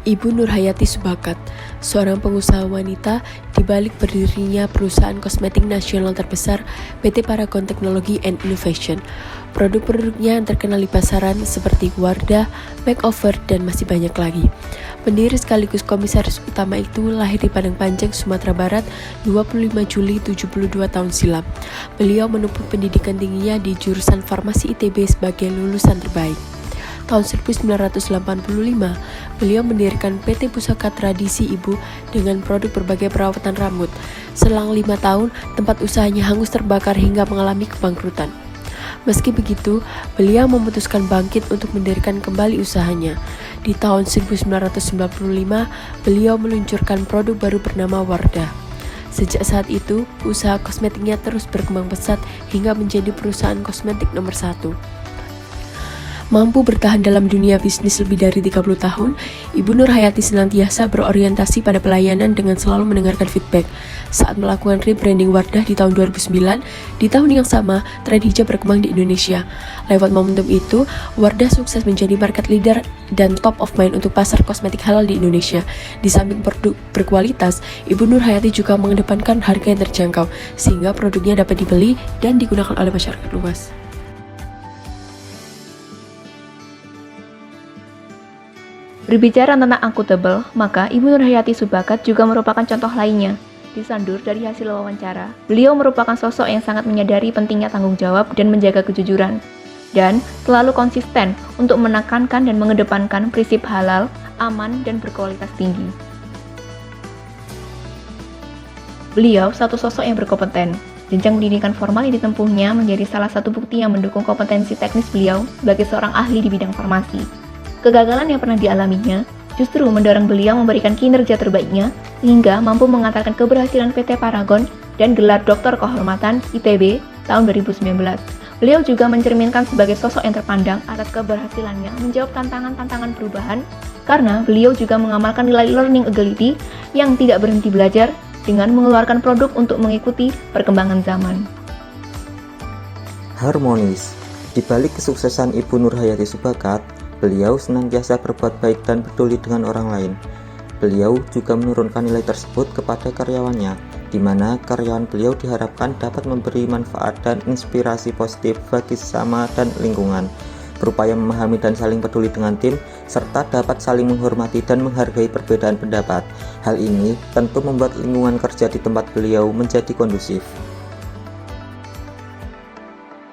Ibu Nurhayati Subakat, seorang pengusaha wanita di balik berdirinya perusahaan kosmetik nasional terbesar PT Paragon Technology and Innovation. Produk-produknya yang terkenal di pasaran seperti Wardah, Makeover, dan masih banyak lagi. Pendiri sekaligus komisaris utama itu lahir di Padang Panjang, Sumatera Barat, 25 Juli 72 tahun silam. Beliau menempuh pendidikan tingginya di jurusan Farmasi ITB sebagai lulusan terbaik. Tahun 1985, beliau mendirikan PT Pusaka Tradisi Ibu dengan produk berbagai perawatan rambut. Selang 5 tahun, tempat usahanya hangus terbakar hingga mengalami kebangkrutan. Meski begitu, beliau memutuskan bangkit untuk mendirikan kembali usahanya. Di tahun 1995, beliau meluncurkan produk baru bernama Wardah. Sejak saat itu, usaha kosmetiknya terus berkembang pesat hingga menjadi perusahaan kosmetik nomor 1. Mampu bertahan dalam dunia bisnis lebih dari 30 tahun, Ibu Nurhayati senantiasa berorientasi pada pelayanan dengan selalu mendengarkan feedback. Saat melakukan rebranding Wardah di tahun 2009, di tahun yang sama, tren hijab berkembang di Indonesia. Lewat momentum itu, Wardah sukses menjadi market leader dan top of mind untuk pasar kosmetik halal di Indonesia. Di samping produk berkualitas, Ibu Nurhayati juga mengedepankan harga yang terjangkau, sehingga produknya dapat dibeli dan digunakan oleh masyarakat luas. Berbicara tentang akuntabel, maka Ibu Nurhayati Subakat juga merupakan contoh lainnya. Disandur dari hasil wawancara, beliau merupakan sosok yang sangat menyadari pentingnya tanggung jawab dan menjaga kejujuran, dan selalu konsisten untuk menekankan dan mengedepankan prinsip halal, aman, dan berkualitas tinggi. Beliau satu sosok yang berkompeten. Jenjang pendidikan formal yang ditempuhnya menjadi salah satu bukti yang mendukung kompetensi teknis beliau sebagai seorang ahli di bidang farmasi. Kegagalan yang pernah dialaminya justru mendorong beliau memberikan kinerja terbaiknya hingga mampu mengantarkan keberhasilan PT Paragon dan gelar Doktor Kehormatan ITB tahun 2019. Beliau juga mencerminkan sebagai sosok yang terpandang atas keberhasilannya menjawab tantangan-tantangan perubahan karena beliau juga mengamalkan nilai learning ability yang tidak berhenti belajar dengan mengeluarkan produk untuk mengikuti perkembangan zaman. Harmonis. Di balik kesuksesan Ibu Nurhayati Subakat, beliau senantiasa berbuat baik dan peduli dengan orang lain. Beliau juga menurunkan nilai tersebut kepada karyawannya, di mana karyawan beliau diharapkan dapat memberi manfaat dan inspirasi positif bagi sesama dan lingkungan, berupaya memahami dan saling peduli dengan tim, serta dapat saling menghormati dan menghargai perbedaan pendapat. Hal ini tentu membuat lingkungan kerja di tempat beliau menjadi kondusif.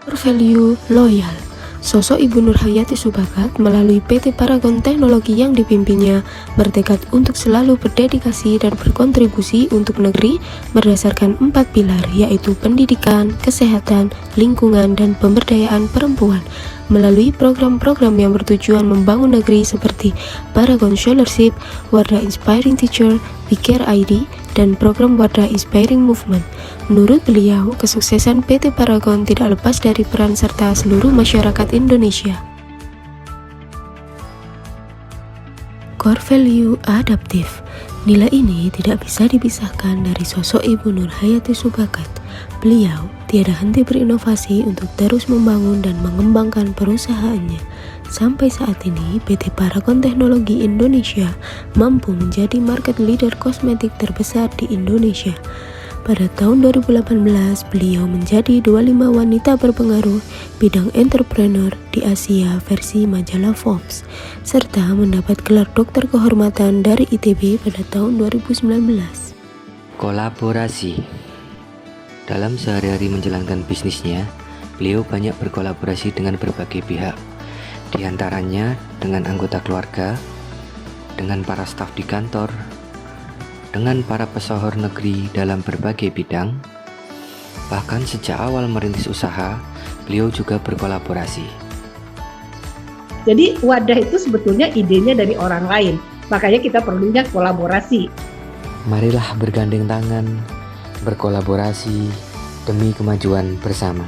Value loyal. Sosok Ibu Nurhayati Subakat melalui PT Paragon Teknologi yang dipimpinnya bertekad untuk selalu berdedikasi dan berkontribusi untuk negeri berdasarkan 4 pilar, yaitu pendidikan, kesehatan, lingkungan, dan pemberdayaan perempuan melalui program-program yang bertujuan membangun negeri seperti Paragon Scholarship, Wardah Inspiring Teacher, WeCare ID, dan program Wardah Inspiring Movement. Menurut beliau, kesuksesan PT Paragon tidak lepas dari peran serta seluruh masyarakat Indonesia. Core value adaptif. Nilai ini tidak bisa dipisahkan dari sosok Ibu Nurhayati Subakat. Beliau tiada henti berinovasi untuk terus membangun dan mengembangkan perusahaannya. Sampai saat ini, PT Paragon Teknologi Indonesia mampu menjadi market leader kosmetik terbesar di Indonesia. Pada tahun 2018, beliau menjadi 25 wanita berpengaruh bidang entrepreneur di Asia versi majalah Forbes, serta mendapat gelar dokter kehormatan dari ITB pada tahun 2019. Kolaborasi. Dalam sehari-hari menjalankan bisnisnya, beliau banyak berkolaborasi dengan berbagai pihak, di antaranya dengan anggota keluarga, dengan para staf di kantor, dengan para pesohor negeri dalam berbagai bidang. Bahkan sejak awal merintis usaha, beliau juga berkolaborasi. Jadi Wardah itu sebetulnya idenya dari orang lain, makanya kita perlunya kolaborasi. Marilah bergandeng tangan, berkolaborasi demi kemajuan bersama.